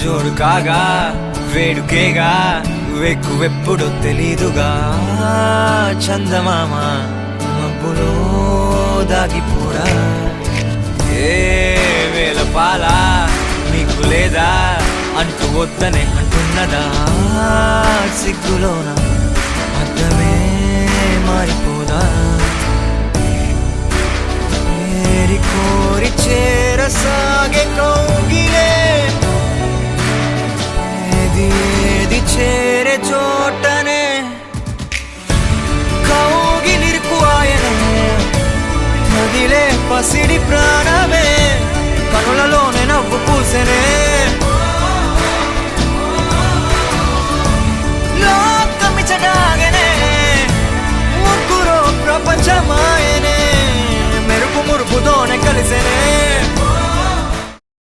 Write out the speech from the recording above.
జోడు కాగా వేడుకేగా వెక్కువెప్పుడు తెలీదుగా చందమామ మబ్బులో దాగిపోరా ఏ వేల పాల నీకు లేదా అంటూ వద్దనే అంటున్నదా సిగ్గులోన అర్థమే మారిపోదా ఏరి కోరి చేరసాగే కౌగిలే ఏది ఏది చేరే చోటనే కౌగిలిరుకు ఆయనే మదిలే పసిడి ప్రా